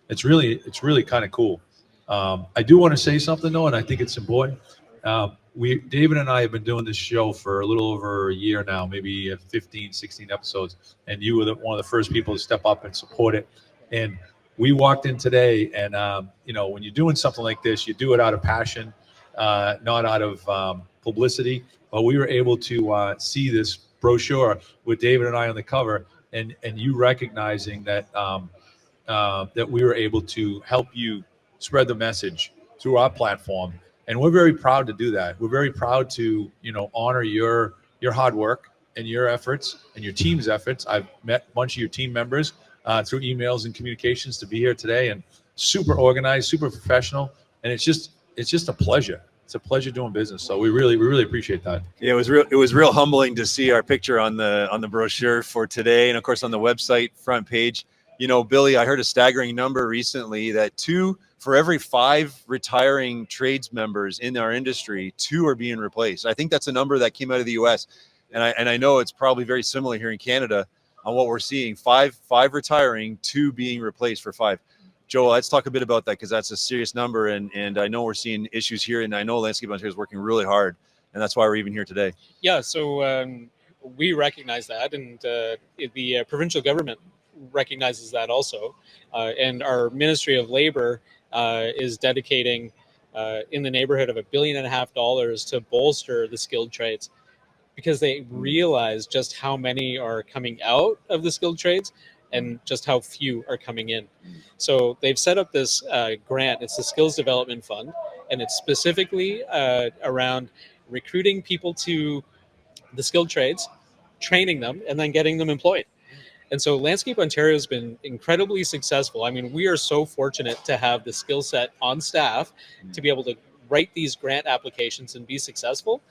it's really kind of cool. I do want to say something though, and I think it's important. David and I have been doing this show for a little over a year now, maybe 15, 16 episodes, and you were one of the first people to step up and support it. And we walked in today, and when you're doing something like this, you do it out of passion, not out of publicity. But we were able to see this brochure with David and I on the cover, and you recognizing that that we were able to help you spread the message through our platform, and we're very proud to do that. We're very proud to honor your hard work and your efforts and your team's efforts. I've met a bunch of your team members through emails and communications to be here today, and super organized, super professional, and it's just a pleasure. It's a pleasure doing business. So we really appreciate that. Yeah, it was real humbling to see our picture on the brochure for today, and of course on the website front page. Billy, I heard a staggering number recently that 2 for every 5 retiring trades members in our industry, 2 are being replaced. I think that's a number that came out of the US, and I know it's probably very similar here in Canada on what we're seeing. 5 retiring, 2 being replaced for 5. Joel, let's talk a bit about that, because that's a serious number, and I know we're seeing issues here, and I know Landscape Ontario is working really hard, and that's why we're even here today. Yeah, so we recognize that, and the provincial government recognizes that also, and our Ministry of Labor is dedicating in the neighborhood of $1.5 billion to bolster the skilled trades, because they realize just how many are coming out of the skilled trades and just how few are coming in. So they've set up this grant. It's the Skills Development Fund, and it's specifically around recruiting people to the skilled trades, training them, and then getting them employed. And so Landscape Ontario has been incredibly successful. I mean, we are so fortunate to have the skill set on staff to be able to write these grant applications and be successful.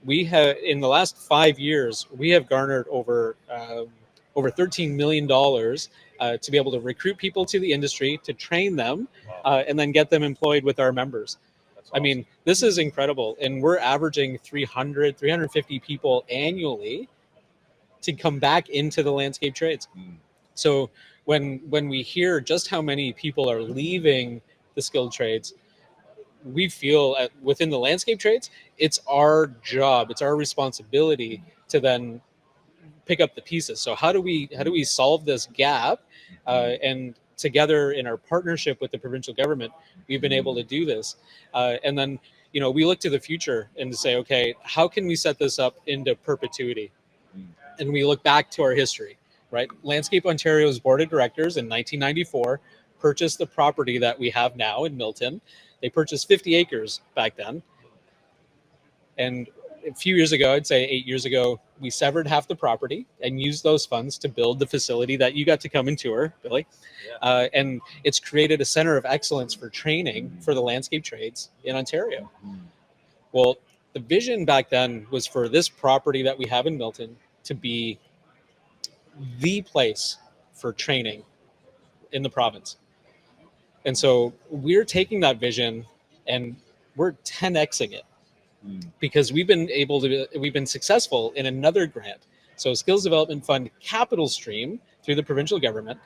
We have, in the last 5 years, we have garnered over $13 million to be able to recruit people to the industry, to train them, and then get them employed with our members. Awesome. I mean, this is incredible. And we're averaging 350 people annually to come back into the landscape trades. So when we hear just how many people are leaving the skilled trades, we feel within the landscape trades, it's our job, it's our responsibility to then pick up the pieces. So how do we solve this gap? And together in our partnership with the provincial government, we've been able to do this. And then, we look to the future and to say, okay, how can we set this up into perpetuity? And we look back to our history, right? Landscape Ontario's board of directors in 1994 purchased the property that we have now in Milton. They purchased 50 acres back then. And a few years ago, I'd say 8 years ago, we severed half the property and used those funds to build the facility that you got to come and tour, Billy. Yeah. And it's created a center of excellence for training for the landscape trades in Ontario. Well, the vision back then was for this property that we have in Milton to be the place for training in the province. And so we're taking that vision and we're 10xing it because we've been successful in another grant. So Skills Development Fund capital stream through the provincial government,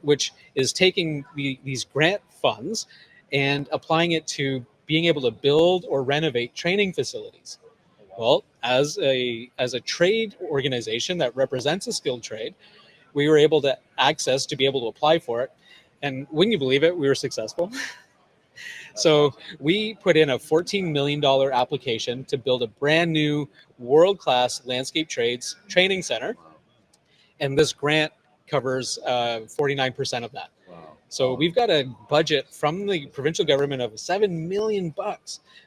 which is taking these grant funds and applying it to being able to build or renovate training facilities. Well, as a trade organization that represents a skilled trade, we were able to access to be able to apply for it. And wouldn't you believe it, we were successful. So we put in a $14 million application to build a brand new world-class landscape trades training center. And this grant covers 49% of that. So we've got a budget from the provincial government of $7 million.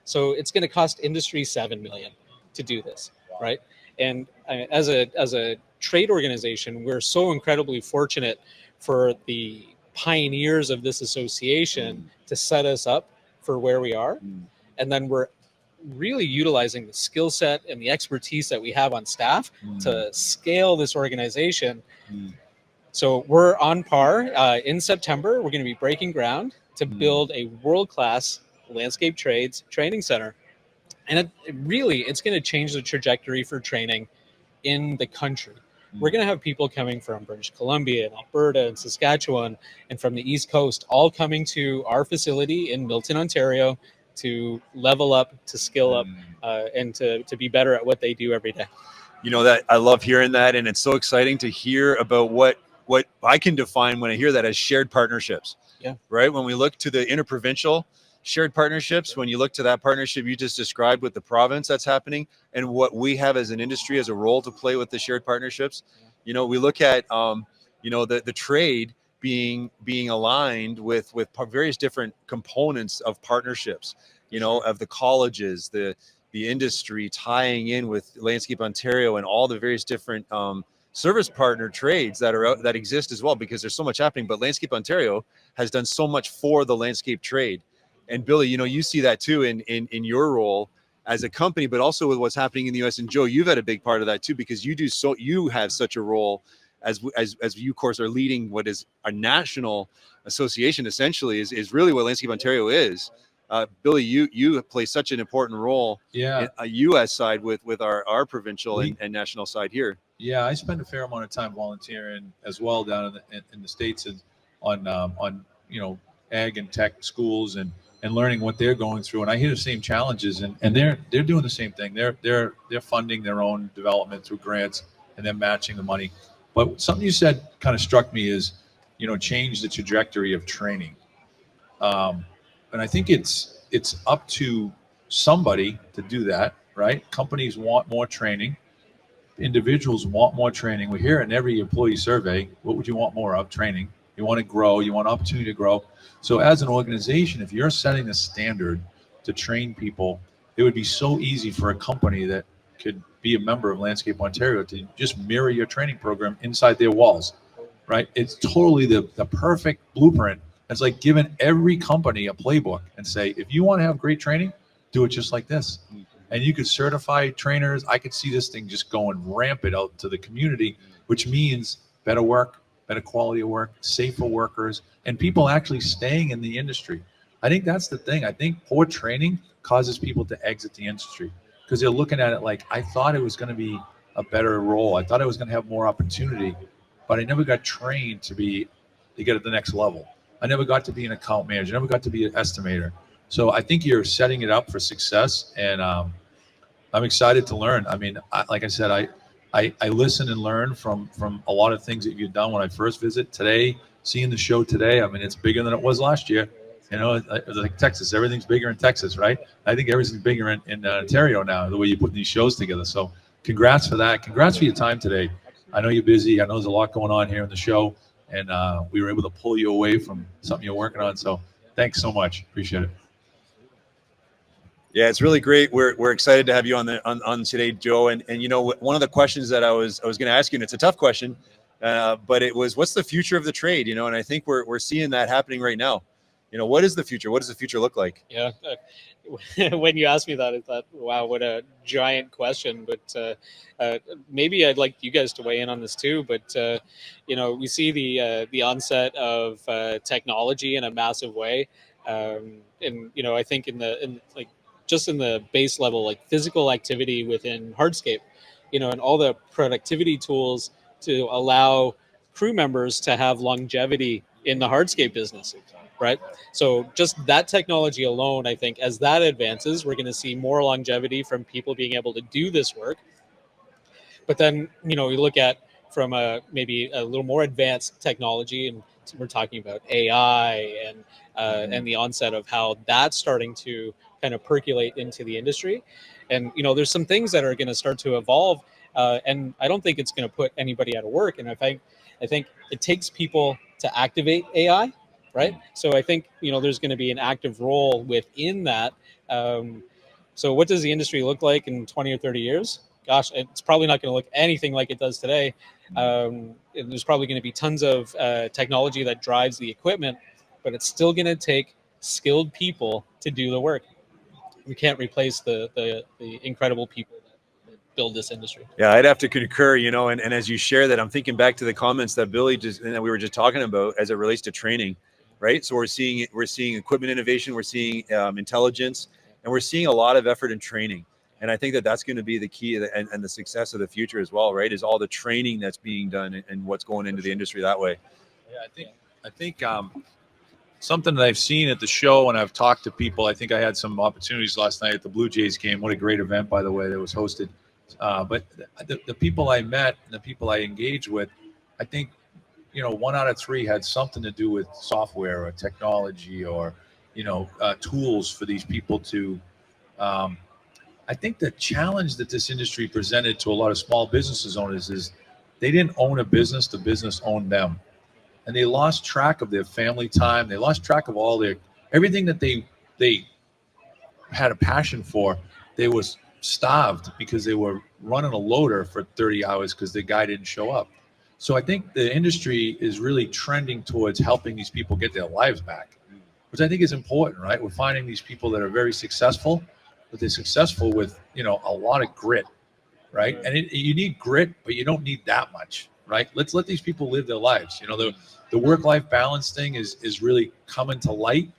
So it's going to cost industry $7 million to do this, right? And as a trade organization, we're so incredibly fortunate for the pioneers of this association to set us up for where we are. And then we're really utilizing the skill set and the expertise that we have on staff to scale this organization. So we're on par. In September, we're going to be breaking ground to build a world-class landscape trades training center. And it's going to change the trajectory for training in the country. We're going to have people coming from British Columbia and Alberta and Saskatchewan and from the East Coast, all coming to our facility in Milton, Ontario, to level up, to skill up, and to be better at what they do every day. You know, that I love hearing that, and it's so exciting to hear about what I can define when I hear that as shared partnerships. Yeah. Right. When we look to the interprovincial shared partnerships, when you look to that partnership you just described with the province that's happening, and what we have as an industry as a role to play with the shared partnerships, you know, we look at, you know, the trade being aligned with various different components of partnerships, you know, of the colleges, the industry tying in with Landscape Ontario and all the various different service partner trades that exist as well, because there's so much happening. But Landscape Ontario has done so much for the landscape trade. And Billy, you know, you see that too in your role as a company, but also with what's happening in the US. And Joe, you've had a big part of that too, because you have such a role as you, of course, are leading what is a national association, essentially, is really what Landscape Ontario is. Billy, you play such an important role in a U.S. side with our provincial and national side here. Yeah, I spend a fair amount of time volunteering as well down in the States and on you know, ag and tech schools and learning what they're going through. And I hear the same challenges, and they're doing the same thing. They're funding their own development through grants, and they're matching the money. But something you said kind of struck me is, you know, change the trajectory of training. And I think it's up to somebody to do that, right? Companies want more training. Individuals want more training. We hear in every employee survey, what would you want more of? Training. You want to grow. You want opportunity to grow. So as an organization, if you're setting a standard to train people, it would be so easy for a company that could be a member of Landscape Ontario to just mirror your training program inside their walls, right? It's totally the perfect blueprint. It's like giving every company a playbook and say, if you want to have great training, do it just like this. And you could certify trainers. I could see this thing just going rampant out to the community, which means better work, better quality of work, safer workers, and people actually staying in the industry. I think that's the thing. I think poor training causes people to exit the industry because they're looking at it like, I thought it was going to be a better role. I thought I was going to have more opportunity, but I never got trained to get at the next level. I never got to be an account manager. I never got to be an estimator. So I think you're setting it up for success, and I'm excited to learn. I mean, like I said, I listen and learn from a lot of things that you've done when I first visit. Today, seeing the show today, I mean, it's bigger than it was last year. You know, like Texas, everything's bigger in Texas, right? I think everything's bigger in Ontario now, the way you put these shows together. So congrats for that. Congrats for your time today. I know you're busy. I know there's a lot going on here in the show, and we were able to pull you away from something you're working on. So thanks so much. Appreciate it. Yeah, it's really great. We're excited to have you on today, Joe. And you know, one of the questions that I was going to ask you, and it's a tough question, but it was, what's the future of the trade? You know, and I think we're seeing that happening right now. You know, what is the future? What does the future look like? Yeah, when you asked me that, I thought, wow, what a giant question. But maybe I'd like you guys to weigh in on this too. But you know, we see the onset of technology in a massive way. And I think just in the base level, like physical activity within hardscape, and all the productivity tools to allow crew members to have longevity in the hardscape business, right? So just that technology alone, I think as that advances, we're going to see more longevity from people being able to do this work. But then, you look at from maybe a little more advanced technology, and we're talking about AI and the onset of how that's starting to kind of percolate into the industry. And, there's some things that are going to start to evolve. And I don't think it's going to put anybody out of work. And I think it takes people to activate AI, right? So I think, there's going to be an active role within that. So what does the industry look like in 20 or 30 years? Gosh, it's probably not going to look anything like it does today. There's probably going to be tons of technology that drives the equipment, but it's still going to take skilled people to do the work. We can't replace the incredible people that build this industry. Yeah, I'd have to concur, and as you share that, I'm thinking back to the comments that Billy and that we were just talking about as it relates to training, right? So we're seeing equipment innovation, we're seeing intelligence, and we're seeing a lot of effort in training. And I think that that's going to be the key and the success of the future as well, right? Is all the training that's being done and what's going into the industry that way. Yeah, I think something that I've seen at the show, and I've talked to people. I think I had some opportunities last night at the Blue Jays game. What a great event, by the way, that was hosted. But the people I met and the people I engaged with, I think 1 out of 3 had something to do with software or technology or tools for these people to. I think the challenge that this industry presented to a lot of small businesses owners is they didn't own a business, the business owned them. And they lost track of their family time. They lost track of everything that they had a passion for. They was starved because they were running a loader for 30 hours because the guy didn't show up. So I think the industry is really trending towards helping these people get their lives back, which I think is important, right? We're finding these people that are very successful, but they're successful with, a lot of grit, right? And you need grit, but you don't need that much, right? Let's let these people live their lives. The work-life balance thing is really coming to light.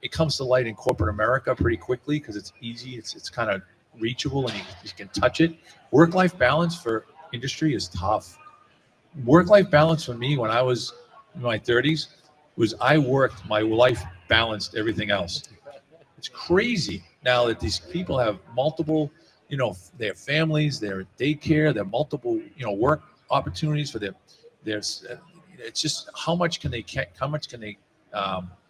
It comes to light in corporate America pretty quickly because it's easy. It's kind of reachable and you can touch it. Work-life balance for industry is tough. Work-life balance for me when I was in my 30s was I worked, my life balanced everything else. It's crazy now that these people have multiple, their families, their daycare, their multiple, work opportunities for their it's just how much can they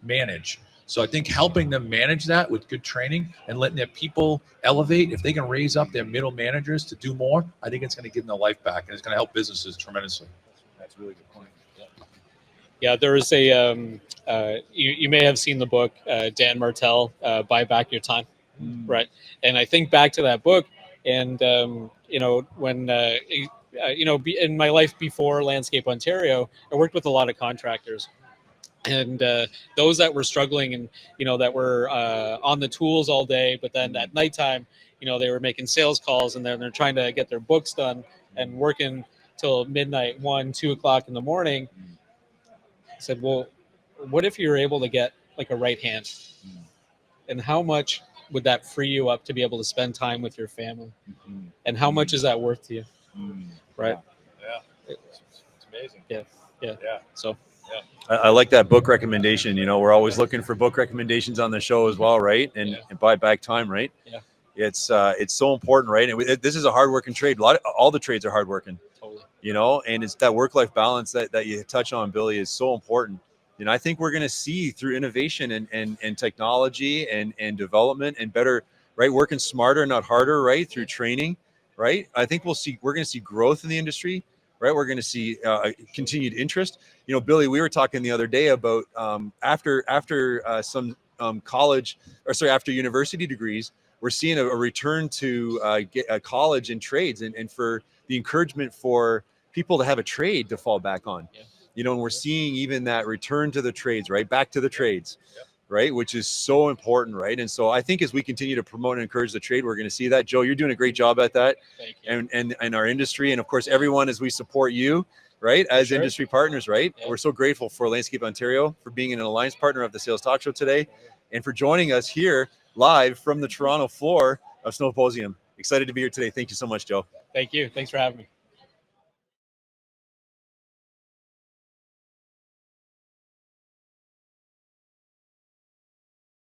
manage. So I think helping them manage that with good training and letting their people elevate, if they can raise up their middle managers to do more, I think it's going to give them their life back and it's going to help businesses tremendously. That's a really good point. Yeah, there is a you may have seen the book Dan Martell, Buy Back Your Time, right? And I think back to that book, and when in my life before Landscape Ontario, I worked with a lot of contractors, and those that were struggling and that were on the tools all day, but then at nighttime, they were making sales calls and then they're trying to get their books done and working till midnight, 1, 2 o'clock in the morning. I said, well, what if you were able to get like a right hand? And how much would that free you up to be able to spend time with your family? And how much is that worth to you? Right? Yeah. It's amazing. Yeah. So I like that book recommendation. We're always looking for book recommendations on the show as well, right? And buy back time, right? Yeah. It's so important, right? And this is a hardworking trade. All the trades are hardworking. Totally. And it's that work-life balance that you touch on, Billy, is so important. I think we're going to see through innovation and technology and development and better, right? Working smarter, not harder, right? Through training, right? I think we're going to see growth in the industry, right? We're going to see continued interest. Billy, we were talking the other day about after some after university degrees, we're seeing a return to get a college and trades and for the encouragement for people to have a trade to fall back on. And we're seeing even that return to the trades, right? Back to the trades, right? Which is so important, right? And so I think as we continue to promote and encourage the trade, we're going to see that. Joe, you're doing a great job at that. Thank you. And our industry. And of course, everyone, as we support you, right? As industry partners, right? We're so grateful for Landscape Ontario for being an alliance partner of the Sales Talk Show today. and for joining us here live from the Toronto floor of Snowposium. Excited to be here today. Thank you so much, Joe. Thank you. Thanks for having me.